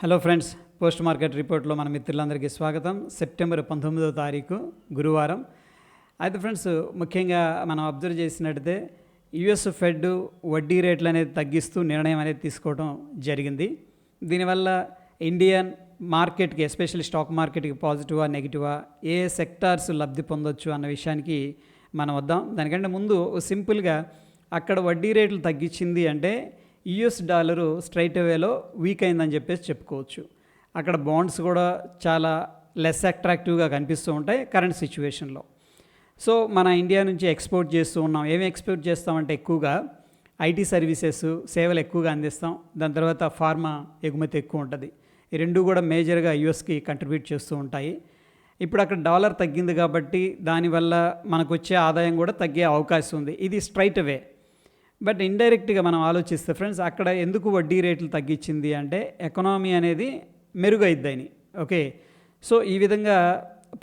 Hello friends, post market రిపోర్ట్లో మన మిత్రులందరికీ స్వాగతం. సెప్టెంబర్ 19వ తారీఖు గురువారం. అయితే ఫ్రెండ్స్, ముఖ్యంగా మనం అబ్జర్వ్ చేసినట్టయితే యుఎస్ ఫెడ్ వడ్డీ రేట్లు అనేది తగ్గిస్తూ నిర్ణయం అనేది తీసుకోవడం జరిగింది. దీనివల్ల ఇండియన్ మార్కెట్కి, ఎస్పెషల్లీ స్టాక్ మార్కెట్కి పాజిటివా నెగిటివా, ఏ సెక్టార్స్ లబ్ధి పొందొచ్చు అన్న విషయానికి మనం వద్దాం. దానికంటే ముందు సింపుల్గా అక్కడ వడ్డీ రేట్లు తగ్గించింది అంటే యుఎస్ డాలరు స్ట్రైట్ అవేలో వీక్ అయిందని చెప్పేసి చెప్పుకోవచ్చు. అక్కడ బాండ్స్ కూడా చాలా లెస్ అట్రాక్టివ్గా కనిపిస్తూ ఉంటాయి కరెంట్ సిచ్యువేషన్లో. సో మన ఇండియా నుంచి ఎక్స్పోర్ట్ చేస్తూ ఉన్నాం. ఏమి ఎక్స్పోర్ట్ చేస్తామంటే ఎక్కువగా ఐటీ సర్వీసెస్, సేవలు ఎక్కువగా అందిస్తాం. దాని తర్వాత ఫార్మా ఎగుమతి ఎక్కువ ఉంటుంది. ఈ రెండు కూడా మేజర్గా యుఎస్కి కంట్రిబ్యూట్ చేస్తూ ఉంటాయి. ఇప్పుడు అక్కడ డాలర్ తగ్గింది కాబట్టి దానివల్ల మనకు వచ్చే ఆదాయం కూడా తగ్గే అవకాశం ఉంది. ఇది స్ట్రైట్ అవే. బట్ ఇండైరెక్ట్గా మనం ఆలోచిస్తే ఫ్రెండ్స్, అక్కడ ఎందుకు వడ్డీ రేట్లు తగ్గించింది అంటే ఎకనామీ అనేది మెరుగైద్దని. ఓకే, సో ఈ విధంగా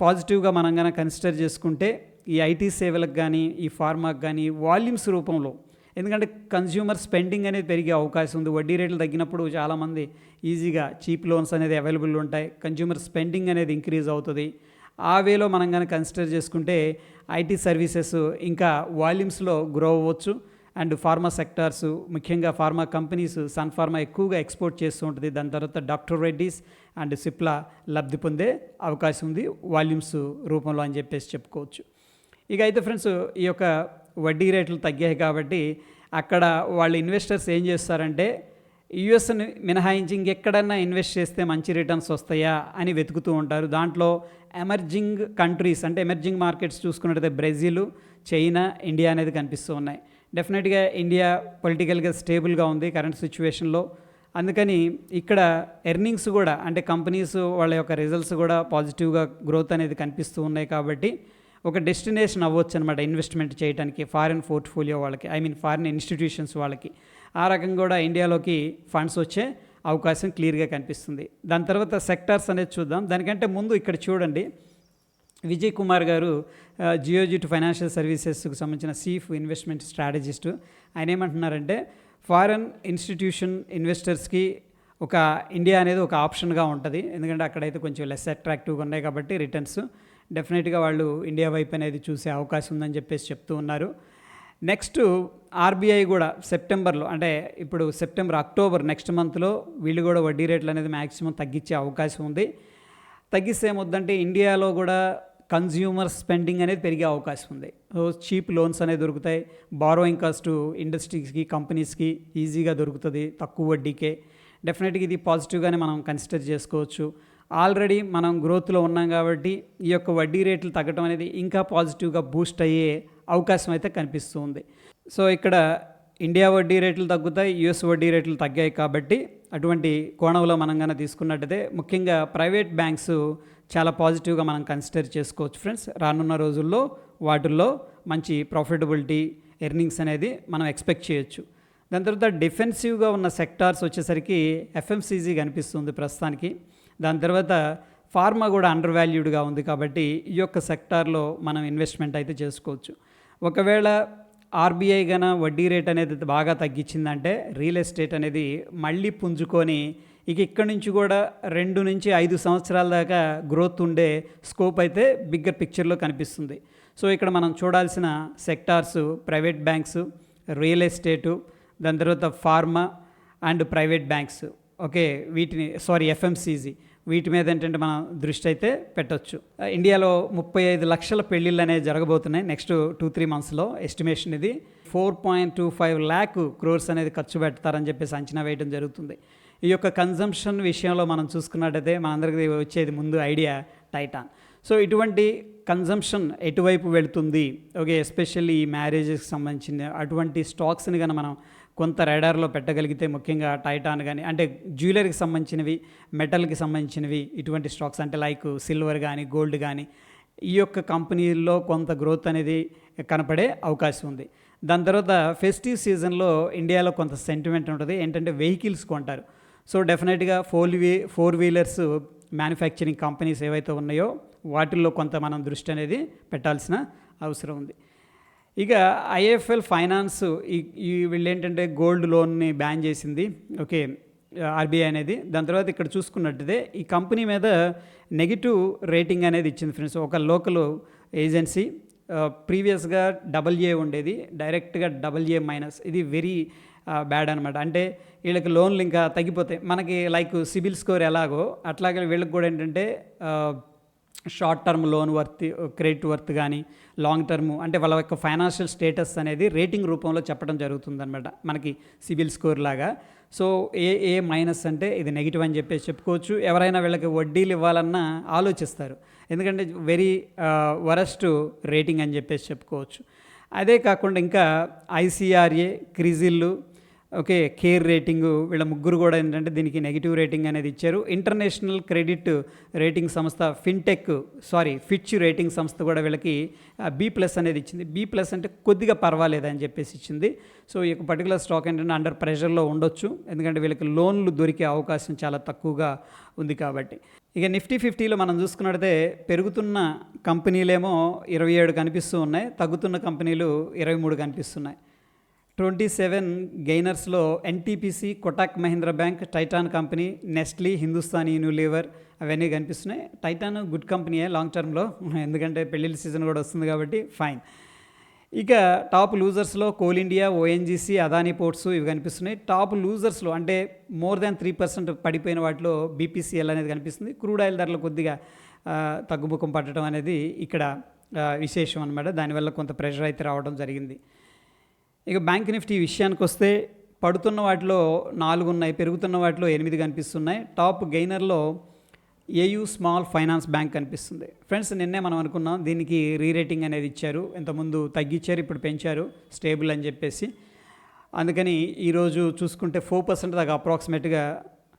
పాజిటివ్గా మనం కనుక కన్సిడర్ చేసుకుంటే ఈ ఐటీ సేవలకు కానీ, ఈ ఫార్మాకి కానీ వాల్యూమ్స్ రూపంలో, ఎందుకంటే కన్జ్యూమర్ స్పెండింగ్ అనేది పెరిగే అవకాశం ఉంది. వడ్డీ రేట్లు తగ్గినప్పుడు చాలామంది ఈజీగా చీప్ లోన్స్ అనేది అవైలబుల్ ఉంటాయి. కన్జ్యూమర్ స్పెండింగ్ అనేది ఇంక్రీజ్ అవుతుంది. ఆ వేలో మనం కనుక కన్సిడర్ చేసుకుంటే ఐటీ సర్వీసెస్ ఇంకా వాల్యూమ్స్లో గ్రో అవ్వచ్చు. అండ్ ఫార్మా సెక్టార్స్, ముఖ్యంగా ఫార్మా కంపెనీస్, సన్ ఫార్మా ఎక్కువగా ఎక్స్పోర్ట్ చేస్తూ ఉంటుంది. దాని తర్వాత డాక్టర్ రెడ్డీస్ అండ్ సిప్లా లబ్ధి పొందే అవకాశం ఉంది వాల్యూమ్స్ రూపంలో అని చెప్పేసి చెప్పుకోవచ్చు. ఇక అయితే ఫ్రెండ్స్, ఈ యొక్క వడ్డీ రేట్లు తగ్గాయి కాబట్టి అక్కడ వాళ్ళ ఇన్వెస్టర్స్ ఏం చేస్తారంటే యుఎస్ని మినహాయించి ఇంకెక్కడన్నా ఇన్వెస్ట్ చేస్తే మంచి రిటర్న్స్ వస్తాయా అని వెతుకుతూ ఉంటారు. దాంట్లో ఎమర్జింగ్ కంట్రీస్ అంటే ఎమర్జింగ్ మార్కెట్స్ చూసుకున్నట్టయితే బ్రెజిల్, చైనా, ఇండియా అనేది కనిపిస్తూ ఉన్నాయి. డెఫినెట్గా ఇండియా పొలిటికల్గా స్టేబుల్గా ఉంది కరెంట్ సిచ్యువేషన్లో. అందుకని ఇక్కడ ఎర్నింగ్స్ కూడా, అంటే కంపెనీస్ వాళ్ళ యొక్క రిజల్ట్స్ కూడా పాజిటివ్గా గ్రోత్ అనేది కనిపిస్తూ ఉన్నాయి. కాబట్టి ఒక డెస్టినేషన్ అవ్వచ్చు అనమాట ఇన్వెస్ట్మెంట్ చేయడానికి ఫారిన్ పోర్ట్ఫోలియో వాళ్ళకి, ఫారిన్ ఇన్స్టిట్యూషన్స్ వాళ్ళకి. ఆ రకంగా కూడా ఇండియాలోకి ఫండ్స్ వచ్చే అవకాశం క్లియర్గా కనిపిస్తుంది. దాని తర్వాత సెక్టార్స్ అనేది చూద్దాం. దానికంటే ముందు ఇక్కడ చూడండి, విజయ్ కుమార్ గారు జియోజిట్ ఫైనాన్షియల్ సర్వీసెస్కి సంబంధించిన చీఫ్ ఇన్వెస్ట్మెంట్ స్ట్రాటజిస్ట్. ఆయన ఏమంటున్నారంటే ఫారెన్ ఇన్స్టిట్యూషన్ ఇన్వెస్టర్స్కి ఒక ఇండియా అనేది ఒక ఆప్షన్గా ఉంటుంది. ఎందుకంటే అక్కడైతే కొంచెం లెస్ అట్రాక్టివ్గా ఉన్నాయి కాబట్టి రిటర్న్స్ డెఫినెట్గా వాళ్ళు ఇండియా వైపు అనేది చూసే అవకాశం ఉందని చెప్పేసి చెప్తూ ఉన్నారు. నెక్స్ట్ ఆర్బీఐ కూడా సెప్టెంబర్లో, అంటే ఇప్పుడు సెప్టెంబర్, అక్టోబర్ నెక్స్ట్ మంత్లో వీళ్ళు కూడా వడ్డీ రేట్లు అనేది మ్యాక్సిమం తగ్గించే అవకాశం ఉంది. తగ్గిస్తే ఏమొద్దంటే ఇండియాలో కూడా కన్జ్యూమర్ స్పెండింగ్ అనేది పెరిగే అవకాశం ఉంది. సో చీప్ లోన్స్ అనేది దొరుకుతాయి. బారోయింగ్ కాస్ట్ ఇండస్ట్రీస్కి, కంపెనీస్కి ఈజీగా దొరుకుతుంది తక్కువ వడ్డీకే. డెఫినెట్గా ఇది పాజిటివ్గానే మనం కన్సిడర్ చేసుకోవచ్చు. ఆల్రెడీ మనం గ్రోత్లో ఉన్నాం కాబట్టి ఈ యొక్క వడ్డీ రేట్లు తగ్గడం అనేది ఇంకా పాజిటివ్గా బూస్ట్ అయ్యే అవకాశం అయితే కనిపిస్తూ ఉంది. సో ఇక్కడ ఇండియా వడ్డీ రేట్లు తగ్గుతాయి, యుఎస్ వడ్డీ రేట్లు తగ్గాయి కాబట్టి అటువంటి కోణంలో మనం కనుక తీసుకున్నట్టయితే ముఖ్యంగా ప్రైవేట్ బ్యాంక్స్ చాలా పాజిటివ్గా మనం కన్సిడర్ చేసుకోవచ్చు ఫ్రెండ్స్. రానున్న రోజుల్లో వాటిల్లో మంచి ప్రాఫిటబిలిటీ, ఎర్నింగ్స్ అనేది మనం ఎక్స్పెక్ట్ చేయొచ్చు. దాని తర్వాత డిఫెన్సివ్గా ఉన్న సెక్టార్స్ వచ్చేసరికి ఎఫ్ఎంసీజీ కనిపిస్తుంది ప్రస్తుతానికి. దాని తర్వాత ఫార్మా కూడా అండర్ వాల్యూడ్గా ఉంది కాబట్టి ఈ యొక్క సెక్టార్లో మనం ఇన్వెస్ట్మెంట్ అయితే చేసుకోవచ్చు. ఒకవేళ ఆర్బీఐ గన వడ్డీ రేట్ అనేది బాగా తగ్గించిందంటే రియల్ ఎస్టేట్ అనేది మళ్ళీ పుంజుకొని ఇక్కడి నుంచి కూడా 2 నుంచి 5 సంవత్సరాల దాకా గ్రోత్ ఉండే స్కోప్ అయితే బిగ్గర్ పిక్చర్లో కనిపిస్తుంది. సో ఇక్కడ మనం చూడాల్సిన sectors private banks, real estate, దాని తర్వాత pharma and private banks. Okay, FMCG, వీటి మీద ఏంటంటే మనం దృష్టి అయితే పెట్టవచ్చు. ఇండియాలో 35 లక్షల పెళ్ళిళ్ళు అనేవి జరగబోతున్నాయి నెక్స్ట్ 2-3 మంత్స్లో. ఎస్టిమేషన్ ఇది 4.25 lakh crores అనేది ఖర్చు పెడతారని చెప్పేసి అంచనా వేయడం జరుగుతుంది. ఈ యొక్క కన్జంప్షన్ విషయంలో మనం చూసుకున్నట్టయితే మనందరికీ వచ్చేది ముందు ఐడియా టైటాన్. సో ఇటువంటి కన్జంప్షన్ ఎటువైపు వెళుతుంది, ఓకే, ఎస్పెషల్లీ ఈ మ్యారేజెస్కి సంబంధించిన అటువంటి స్టాక్స్ని కానీ మనం కొంత రేడార్లో పెట్టగలిగితే, ముఖ్యంగా టైటాన్ కానీ, అంటే జ్యువెలరీకి సంబంధించినవి, మెటల్కి సంబంధించినవి, ఇటువంటి స్టాక్స్ అంటే లైక్ సిల్వర్ కానీ, గోల్డ్ కానీ, ఈ యొక్క కంపెనీల్లో కొంత గ్రోత్ అనేది కనపడే అవకాశం ఉంది. దాని తర్వాత ఫెస్టివ్ సీజన్లో ఇండియాలో కొంత సెంటిమెంట్ ఉంటుంది, ఏంటంటే వెహికల్స్ కొంటారు. సో డెఫినెట్గా 4 వీలర్స్ మ్యానుఫ్యాక్చరింగ్ కంపెనీస్ ఏవైతే ఉన్నాయో వాటిల్లో కొంత మనం దృష్టి అనేది పెట్టాల్సిన అవసరం ఉంది. ఇక ఐఎఫ్ఎల్ ఫైనాన్స్ ఈ వీళ్ళు ఏంటంటే గోల్డ్ లోన్ని బ్యాన్ చేసింది. ఓకే, ఆర్బీఐ అనేది. దాని తర్వాత ఇక్కడ చూసుకున్నట్టయితే ఈ కంపెనీ మీద నెగిటివ్ రేటింగ్ అనేది ఇచ్చింది ఫ్రెండ్స్. ఒక లోకల్ ఏజెన్సీ ప్రీవియస్గా AA ఉండేది, డైరెక్ట్గా AA-. ఇది వెరీ బ్యాడ్ అనమాట. అంటే వీళ్ళకి లోన్లు ఇంకా తగ్గిపోతాయి. మనకి లైక్ సిబిల్ స్కోర్ ఎలాగో అట్లాగే వీళ్ళకి కూడా ఏంటంటే short term loan credit worth కానీ లాంగ్ టర్మ్ అంటే వాళ్ళ యొక్క ఫైనాన్షియల్ స్టేటస్ అనేది రేటింగ్ రూపంలో చెప్పడం జరుగుతుందన్నమాట మనకి సిబిల్ స్కోర్ లాగా. సో AA- అంటే ఇది నెగిటివ్ అని చెప్పేసి చెప్పుకోవచ్చు. ఎవరైనా వీళ్ళకి వడ్డీలు ఇవ్వాలన్నా ఆలోచిస్తారు, ఎందుకంటే వెరీ వరస్ట్ రేటింగ్ అని చెప్పేసి చెప్పుకోవచ్చు. అదే కాకుండా ఇంకా ICRA, CRISIL, okay, care rating, వీళ్ళ ముగ్గురు కూడా ఏంటంటే దీనికి నెగిటివ్ రేటింగ్ అనేది ఇచ్చారు. ఇంటర్నేషనల్ క్రెడిట్ రేటింగ్ సంస్థ ఫిచ్ రేటింగ్ సంస్థ కూడా వీళ్ళకి B+ అనేది ఇచ్చింది. B+ అంటే కొద్దిగా పర్వాలేదు అని చెప్పేసి ఇచ్చింది. సో ఈ యొక్క పర్టికులర్ స్టాక్ ఏంటంటే అండర్ ప్రెషర్లో ఉండొచ్చు, ఎందుకంటే వీళ్ళకి లోన్లు దొరికే అవకాశం చాలా తక్కువగా ఉంది కాబట్టి. ఇక నిఫ్టీ 50లో మనం చూసుకున్నట్టయితే పెరుగుతున్న కంపెనీలేమో 27 కనిపిస్తూ ఉన్నాయి, తగ్గుతున్న కంపెనీలు 23 కనిపిస్తున్నాయి. 27 గెయినర్స్లో NTPC, Kotak Mahindra bank, Titan company, Nestle, Hindustan Unilever అవన్నీ కనిపిస్తున్నాయి. టైటాన్ గుడ్ కంపెనీయే లాంగ్ టర్మ్లో, ఎందుకంటే పెళ్ళిళ్ళ సీజన్ కూడా వస్తుంది కాబట్టి ఫైన్. ఇక టాప్ లూజర్స్లో Coal India, ONGC, Adani ports ఇవి కనిపిస్తున్నాయి. టాప్ లూజర్స్లో అంటే మోర్ దాన్ 3% పడిపోయిన వాటిలో BPCL అనేది కనిపిస్తుంది. క్రూడ్ ఆయిల్ ధరలు కొద్దిగా తగ్గుముఖం పట్టడం అనేది ఇక్కడ విశేషం అనమాట. దానివల్ల కొంత ప్రెషర్ అయితే రావడం జరిగింది. ఇక బ్యాంక్ నిఫ్టీ విషయానికి వస్తే పడుతున్న వాటిలో 4 ఉన్నాయి, పెరుగుతున్న వాటిలో 8 కనిపిస్తున్నాయి. టాప్ గెయినర్లో AU స్మాల్ ఫైనాన్స్ బ్యాంక్ కనిపిస్తుంది. ఫ్రెండ్స్, నిన్నే మనం అనుకున్నాం దీనికి రీరేటింగ్ అనేది ఇచ్చారు, ఇంతకుముందు తగ్గించారు, ఇప్పుడు పెంచారు స్టేబుల్ అని చెప్పేసి. అందుకని ఈరోజు చూసుకుంటే 4% దాకా అప్రాక్సిమేట్గా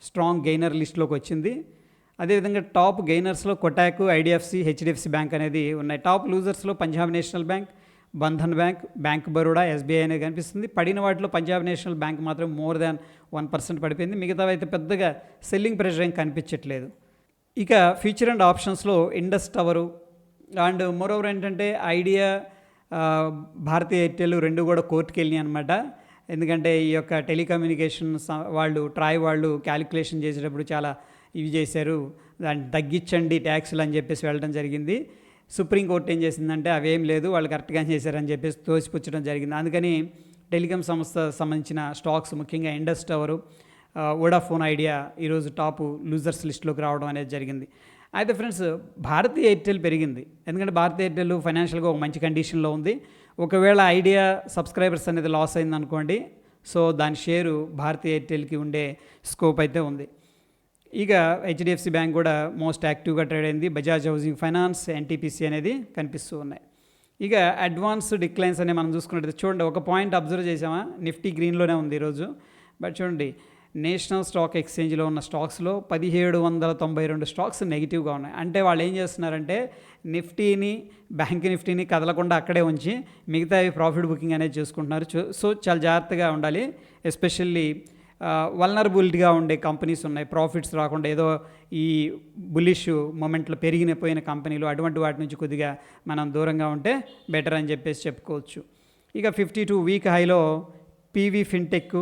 స్ట్రాంగ్ గెయినర్ లిస్ట్లోకి వచ్చింది. అదేవిధంగా టాప్ గెయినర్స్లో కొటాక్, IDFC, HDFC బ్యాంక్ అనేది ఉన్నాయి. టాప్ లూజర్స్లో Punjab national bank, Bandhan bank, bank Baroda, SBI అనేది కనిపిస్తుంది. పడిన వాటిలో పంజాబ్ నేషనల్ బ్యాంక్ మాత్రం మోర్ దాన్ 1% పడిపోయింది. మిగతావి అయితే పెద్దగా సెల్లింగ్ ప్రెషర్ ఏం కనిపించట్లేదు. ఇక ఫ్యూచర్ అండ్ ఆప్షన్స్లో ఇండస్ టవరు అండ్ మోరోవర్ ఏంటంటే ఐడియా, భారతీ ఎయిర్టెల్ రెండు కూడా కోర్టుకు వెళ్ళినాయి అనమాట. ఎందుకంటే ఈ యొక్క టెలికమ్యూనికేషన్ ట్రాయ్ వాళ్ళు క్యాలిక్యులేషన్ చేసేటప్పుడు చాలా ఇవి చేశారు, దాన్ని తగ్గించండి ట్యాక్సులు అని చెప్పేసి వెళ్ళడం జరిగింది. సుప్రీంకోర్టు ఏం చేసిందంటే అవేం లేదు, వాళ్ళు కరెక్ట్గా చేశారని చెప్పేసి తోసిపుచ్చడం జరిగింది. అందుకని టెలికాం సంస్థ సంబంధించిన స్టాక్స్ ముఖ్యంగా ఇండస్ టవరు, వోడాఫోన్ ఐడియా ఈరోజు టాప్ లూజర్స్ లిస్ట్లోకి రావడం అనేది జరిగింది. అయితే ఫ్రెండ్స్, భారతీ ఎయిర్టెల్ పెరిగింది, ఎందుకంటే భారతీ ఎయిర్టెల్ ఫైనాన్షియల్గా ఒక మంచి కండిషన్లో ఉంది. ఒకవేళ ఐడియా సబ్స్క్రైబర్స్ అనేది లాస్ అయిందనుకోండి, సో దాని షేరు భారతీ ఎయిర్టెల్కి ఉండే స్కోప్ అయితే ఉంది. ఇక HDFC బ్యాంక్ కూడా మోస్ట్ యాక్టివ్గా ట్రేడ్ అయింది. బజాజ్ హౌసింగ్ ఫైనాన్స్, NTPC అనేది కనిపిస్తూ ఉన్నాయి. ఇక అడ్వాన్స్ డిక్లైన్స్ అనేవి మనం చూసుకున్నట్టు చూడండి, ఒక పాయింట్ అబ్జర్వ్ చేసామా, నిఫ్టీ గ్రీన్లోనే ఉంది ఈరోజు. బట్ చూడండి, నేషనల్ స్టాక్ ఎక్స్చేంజ్లో ఉన్న స్టాక్స్లో 1792 స్టాక్స్ నెగిటివ్గా ఉన్నాయి. అంటే వాళ్ళు ఏం చేస్తున్నారంటే బ్యాంక్ నిఫ్టీని కదలకుండా అక్కడే ఉంచి మిగతావి ప్రాఫిట్ బుకింగ్ అనేది చేసుకుంటున్నారు. సో చాలా జాగ్రత్తగా ఉండాలి. ఎస్పెషల్లీ వల్నరబుల్గా ఉండే కంపెనీస్ ఉన్నాయి, ప్రాఫిట్స్ రాకుండా ఏదో ఈ బులిష్ మొమెంట్లో పోయిన కంపెనీలు, అటువంటి వాటి నుంచి కొద్దిగా మనం దూరంగా ఉంటే బెటర్ అని చెప్పేసి చెప్పుకోవచ్చు. ఇక 52 వీక్ హైలో PV fintech,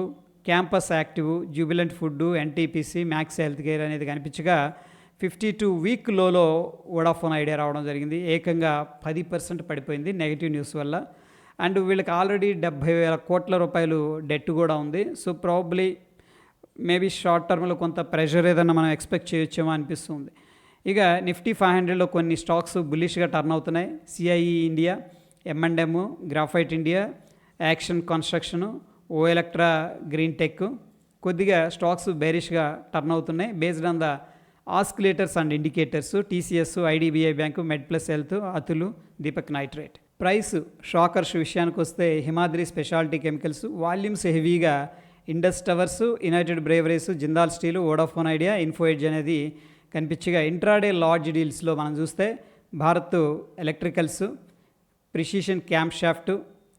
campus active, Jubilant food, NTPC, max health care అనేది కనిపించగా 52 వీక్ లోలో వోడాఫోన్ ఐడియా రావడం జరిగింది. ఏకంగా 10% పడిపోయింది నెగిటివ్ న్యూస్ వల్ల. అండ్ వీళ్ళకి ఆల్రెడీ 70,000 కోట్ల రూపాయలు డెట్ కూడా ఉంది. సో ప్రాబబ్లీ మేబీ షార్ట్ టర్మ్లో కొంత ప్రెషర్ ఏదన్నా మనం ఎక్స్పెక్ట్ చేయొచ్చేమో అనిపిస్తుంది. ఇక నిఫ్టీ 500లో కొన్ని స్టాక్స్ బుల్లిష్గా టర్న్ అవుతున్నాయి. CIE India, M&M, Graphite India, Action Construction, Olectra Green Tech కొద్దిగా స్టాక్స్ బేరిష్గా టర్న్ అవుతున్నాయి. Based on the oscillators and indicators, TCS, IDBI bank, MedPlus Health, Atul, Deepak Nitrate. Price shockers విషయానికి వస్తే హిమాద్రి స్పెషాలిటీ కెమికల్స్, వాల్యూమ్స్ హెవీగా Indus Towers, United Breweries, Jindal Steel, Vodafone Idea, Info Edge అనేది కనిపించగా intraday large డీల్స్లో మనం చూస్తే Bharat Electricals, precision camshaft,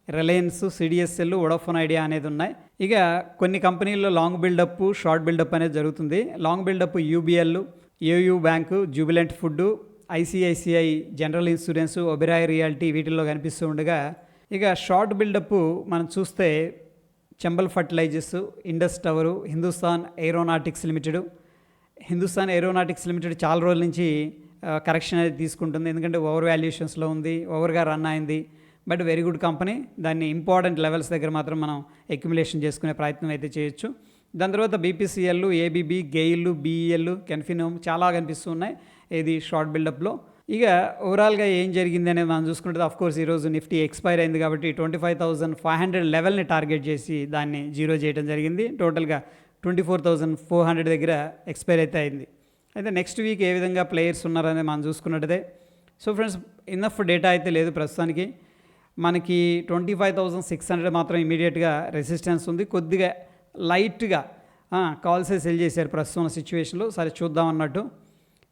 Reliance, CDSL, Vodafone idea అనేది ఉన్నాయి. ఇక కొన్ని కంపెనీల్లో లాంగ్ బిల్డప్, షార్ట్ బిల్డప్ అనేది జరుగుతుంది. Long buildup UBL, AU bank, Jubilant Food, ICICI General Insurance, Oberoi Realty వీటిల్లో కనిపిస్తూ ఉండగా, ఇక షార్ట్ బిల్డప్ మనం చూస్తే Chambal Fertilisers, Indus Tower, Hindustan Aeronautics Limited. Hindustan Aeronautics Limited చాలా రోజుల నుంచి కరెక్షన్ అనేది తీసుకుంటుంది, ఎందుకంటే ఓవర్ వాల్యుయేషన్స్లో ఉంది, ఓవర్గా రన్ అయింది. But very good company. దాన్ని ఇంపార్టెంట్ లెవెల్స్ దగ్గర మాత్రం మనం అక్యుములేషన్ చేసుకునే ప్రయత్నం అయితే చేయొచ్చు. దాని తర్వాత బీపీసీఎల్, ఏబీబీ, గెయిల్, బీఈఎల్, కెన్ఫినోమ్ చాలా కనిపిస్తూ ఉన్నాయి ఇది షార్ట్ బిల్డప్లో. ఇక ఓవరాల్గా ఏం జరిగింది అనేది మనం చూసుకుంటే, అఫ్కోర్స్ ఈరోజు నిఫ్టీ ఎక్స్పైర్ అయింది కాబట్టి 25,500 లెవెల్ని టార్గెట్ చేసి దాన్ని జీరో చేయడం జరిగింది. టోటల్గా 24,400 దగ్గర ఎక్స్పైర్ అయితే అయింది. అయితే నెక్స్ట్ వీక్ ఏ విధంగా ప్లేయర్స్ ఉన్నారనేది మనం చూసుకున్నట్టయితే, సో ఫ్రెండ్స్ ఇన్నఫ్ డేటా అయితే లేదు ప్రస్తుతానికి. మనకి 25,600 మాత్రం ఇమీడియట్గా రెసిస్టెన్స్ ఉంది. కొద్దిగా లైట్గా కాల్సే సెల్ చేశారు ప్రస్తుతం సిచ్యువేషన్లో. సరే చూద్దాం అన్నట్టు.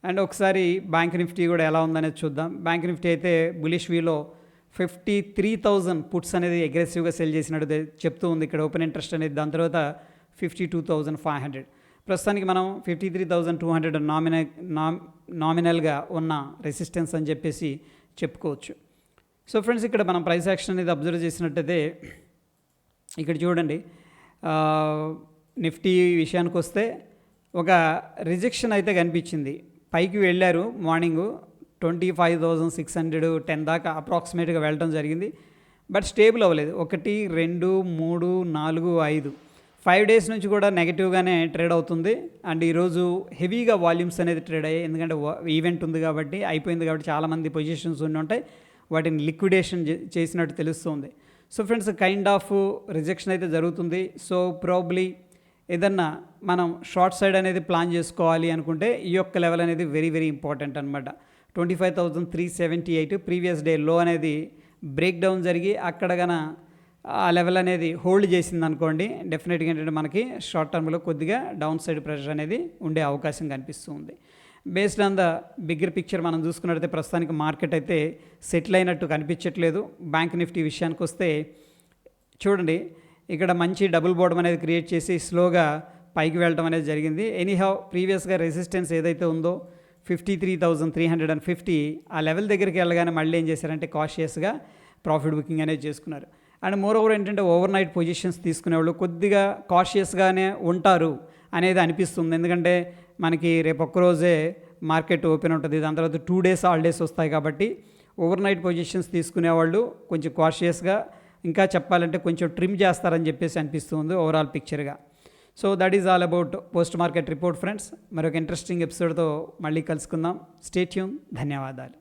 అండ్ ఒకసారి బ్యాంక్ నిఫ్టీ కూడా ఎలా ఉందనేది చూద్దాం. బ్యాంక్ నిఫ్టీ అయితే బులిష్ వీలో 53,000 పుట్స్ అనేది అగ్రెసివ్గా సెల్ చేసినట్టు చెప్తూ ఉంది ఇక్కడ ఓపెన్ ఇంట్రెస్ట్ అనేది. దాని తర్వాత 52,500. ప్రస్తుతానికి మనం 53,200 నామినల్గా ఉన్న రెసిస్టెన్స్ అని చెప్పేసి చెప్పుకోవచ్చు. సో ఫ్రెండ్స్ ఇక్కడ మనం ప్రైస్ యాక్షన్ అనేది అబ్జర్వ్ చేసినట్టయితే ఇక్కడ చూడండి, నిఫ్టీ విషయానికి వస్తే ఒక రిజెక్షన్ అయితే కనిపించింది. పైకి వెళ్ళారు మార్నింగు 25,610 దాకా అప్రాక్సిమేట్గా వెళ్ళడం జరిగింది. బట్ స్టేబుల్ అవ్వలేదు. 1, 2, 3, 4, 5 డేస్ నుంచి కూడా నెగిటివ్గానే ట్రేడ్ అవుతుంది. అండ్ ఈరోజు హెవీగా వాల్యూమ్స్ అనేది ట్రేడ్ అయ్యాయి, ఎందుకంటే ఈవెంట్ ఉంది కాబట్టి, అయిపోయింది కాబట్టి చాలామంది పొజిషన్స్ ఉండి ఉంటాయి, వాటిని లిక్విడేషన్ చేసినట్టు తెలుస్తుంది. So friends kind of rejection అయితే జరుగుతుంది. సో ప్రాబ్లీ ఏదన్నా మనం షార్ట్ సైడ్ అనేది ప్లాన్ చేసుకోవాలి అనుకుంటే ఈ యొక్క లెవెల్ అనేది వెరీ వెరీ ఇంపార్టెంట్ అనమాట. 25,378 ప్రీవియస్ డే లో అనేది బ్రేక్ డౌన్ జరిగి అక్కడ గన ఆ లెవెల్ అనేది హోల్డ్ చేసింది అనుకోండి, డెఫినెట్గా ఏంటంటే మనకి షార్ట్ టర్మ్లో కొద్దిగా డౌన్ సైడ్ ప్రెషర్ అనేది ఉండే అవకాశం కనిపిస్తుంది. Based on the bigger picture మనం చూసుకున్నట్టయితే ప్రస్తుతానికి మార్కెట్ అయితే సెటిల్ అయినట్టు కనిపించట్లేదు. బ్యాంక్ నిఫ్టీ విషయానికి వస్తే చూడండి, ఇక్కడ మంచి డబుల్ బాటమ్ అనేది క్రియేట్ చేసి స్లోగా పైకి వెళ్ళడం అనేది జరిగింది. ఎనీహౌ ప్రీవియస్గా రెసిస్టెన్స్ ఏదైతే ఉందో 53,350 ఆ లెవెల్ దగ్గరికి వెళ్ళగానే మళ్ళీ ఏం చేశారంటే కాషియస్గా ప్రాఫిట్ బుకింగ్ అనేది చేసుకున్నారు. అండ్ మోర్ ఓవర్ ఏంటంటే ఓవర్ నైట్ పొజిషన్స్ తీసుకునేవాళ్ళు కొద్దిగా కాషియస్గానే ఉంటారు అనేది అనిపిస్తుంది. ఎందుకంటే మనకి రేపు ఒక్కరోజే మార్కెట్ ఓపెన్ ఉంటుంది, దాని తర్వాత 2 డేస్ హాలిడేస్ వస్తాయి కాబట్టి ఓవర్ నైట్ పొజిషన్స్ తీసుకునేవాళ్ళు కొంచెం కాషియస్గా, ఇంకా చెప్పాలంటే కొంచెం ట్రిమ్ చేస్తారని చెప్పేసి అనిపిస్తుంది ఓవరాల్ పిక్చర్గా. So that is all about post market report friends. మరొక ఇంట్రెస్టింగ్ ఎపిసోడ్తో మళ్ళీ కలుసుకుందాం. Stay tune. ధన్యవాదాలు.